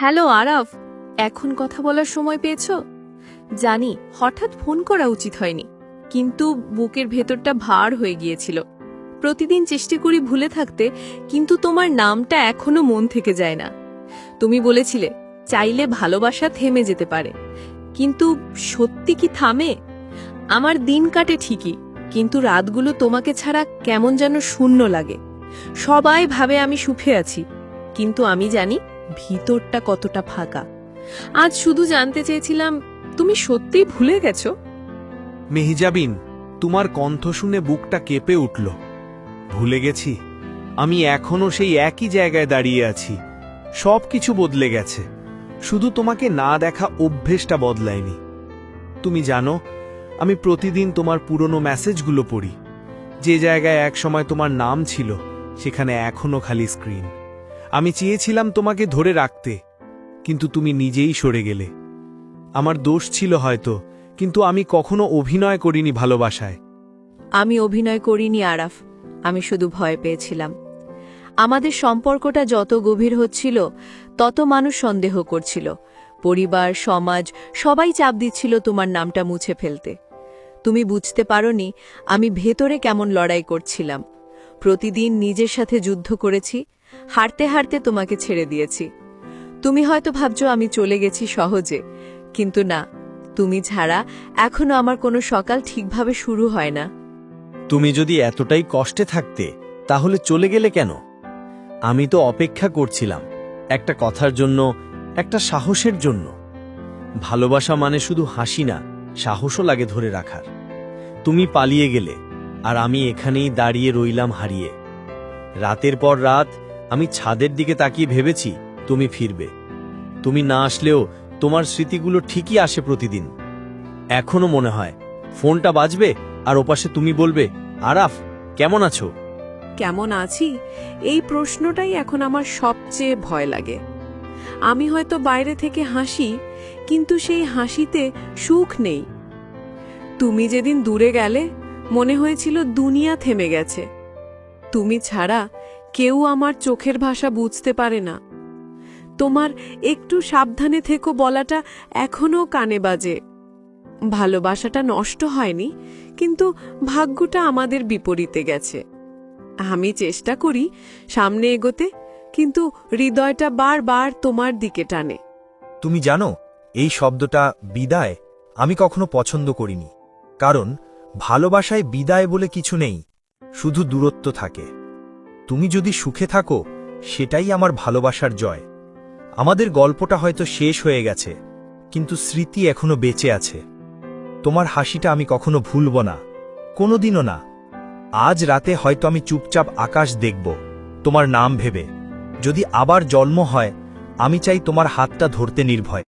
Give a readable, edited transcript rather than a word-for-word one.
Hello Araf, এখন কথা বলার সময় পেয়েছো? জানি হঠাৎ ফোন করা উচিত হয়নি, কিন্তু বুকের ভেতরটা ভার হয়ে গিয়েছিল। প্রতিদিন চেষ্টা করি ভুলে থাকতে, কিন্তু তোমার নামটা এখনো মন থেকে যায় না। তুমি বলেছিলে চাইলে ভালোবাসা থেমে যেতে পারে, কিন্তু সত্যি কি থামে? আমার দিন কাটে ঠিকই, কিন্তু রাতগুলো তোমাকে ছাড়া কেমন যেন শূন্য লাগে। সবাই ভাবে আমি সুখে আছি, কিন্তু আমি জানি ভিতরটা কতটা ফাঁকা। আজ শুধু জানতে চেয়েছিলাম, তুমি সত্যিই ভুলে গেছো? মেহজাবিন, তোমার কণ্ঠ শুনে বুকটা কেঁপে উঠল। ভুলে গেছি? আমি এখনো সেই একই জায়গায় দাঁড়িয়ে আছি। সবকিছু বদলে গেছে, শুধু তোমাকে না দেখা অভ্যেসটা বদলায়নি। তুমি জানো, আমি প্রতিদিন তোমার পুরনো মেসেজগুলো পড়ি। যে জায়গায় একসময় তোমার নাম ছিল, সেখানে এখনো খালি স্ক্রিন। আমি চেয়েছিলাম তোমাকে ধরে রাখতে, কিন্তু তুমি নিজেই সরে গেলে। আমার দোষ ছিল হয়তো, কিন্তু আমি কখনো অভিনয় করিনি ভালোবাসায়। আমি অভিনয় করিনি আরাফ, আমি শুধু ভয় পেয়েছিলাম। আমাদের সম্পর্কটা যত গভীর হচ্ছিল, তত মানুষ সন্দেহ করছিল। পরিবার, সমাজ সবাই চাপ দিচ্ছিল তোমার নামটা মুছে ফেলতে। তুমি বুঝতে পারোনি আমি ভেতরে কেমন লড়াই করছিলাম। প্রতিদিন নিজের সাথে যুদ্ধ করেছি, হারতে হারতে তোমাকে ছেড়ে দিয়েছি। তুমি হয়তো ভাবছো আমি চলে গেছি সহজে, কিন্তু না, তুমি ছাড়া এখনো আমার কোনো সকাল ঠিকভাবে শুরু হয় না। তুমি যদি এতটাই কষ্টে থাকতে, তাহলে চলে গেলে কেন? আমি তো অপেক্ষা করছিলাম একটা কথার জন্য, একটা সাহসের জন্য। ভালোবাসা মানে শুধু হাসি না, সাহসও লাগে ধরে রাখার। তুমি পালিয়ে গেলে, আর আমি এখানেই দাঁড়িয়ে রইলাম হারিয়ে। রাতের পর রাত আমি ছাদের দিকে তাকিয়ে ভেবেছি তুমি ফিরবে। তুমি না আসলেও তোমার স্মৃতিগুলো ঠিকই আসে প্রতিদিন। এখনো মনে হয় ফোনটা বাজবে আর ওপাশে তুমি বলবে, আরাফ কেমন আছো? কেমন আছি, এই প্রশ্নটাই এখন আমার সবচেয়ে ভয় লাগে। আমি হয়তো বাইরে থেকে হাসি, কিন্তু সেই হাসিতে সুখ নেই। তুমি যেদিন দূরে গেলে, মনে হয়েছিল দুনিয়া থেমে গেছে। তুমি ছাড়া কেউ আমার চোখের ভাষা বুঝতে পারে না। তোমার একটু সাবধানে থেকো বলাটা এখনো কানে বাজে। ভালোবাসাটা নষ্ট হয়নি, কিন্তু ভাগ্যটা আমাদের বিপরীতে গেছে। আমি চেষ্টা করি সামনে এগোতে, কিন্তু হৃদয়টা বারবার তোমার দিকে টানে। তুমি জানো, এই শব্দটা বিদায় আমি কখনো পছন্দ করিনি। কারণ ভালোবাসায় বিদায় বলে কিছু নেই, শুধু দূরত্ব থাকে। তুমি যদি সুখে থাকো, সেটাই আমার ভালোবাসার জয়। আমাদের গল্পটা হয়তো শেষ হয়ে গেছে, কিন্তু স্মৃতি এখনো বেঁচে আছে। তোমার হাসিটা আমি কখনো ভুলব না, কোনোদিনও না। আজ রাতে হয়তো আমি চুপচাপ আকাশ দেখব, তোমার নাম ভেবে। যদি আবার জন্ম হয়, আমি চাই তোমার হাতটা ধরতে নির্ভয়।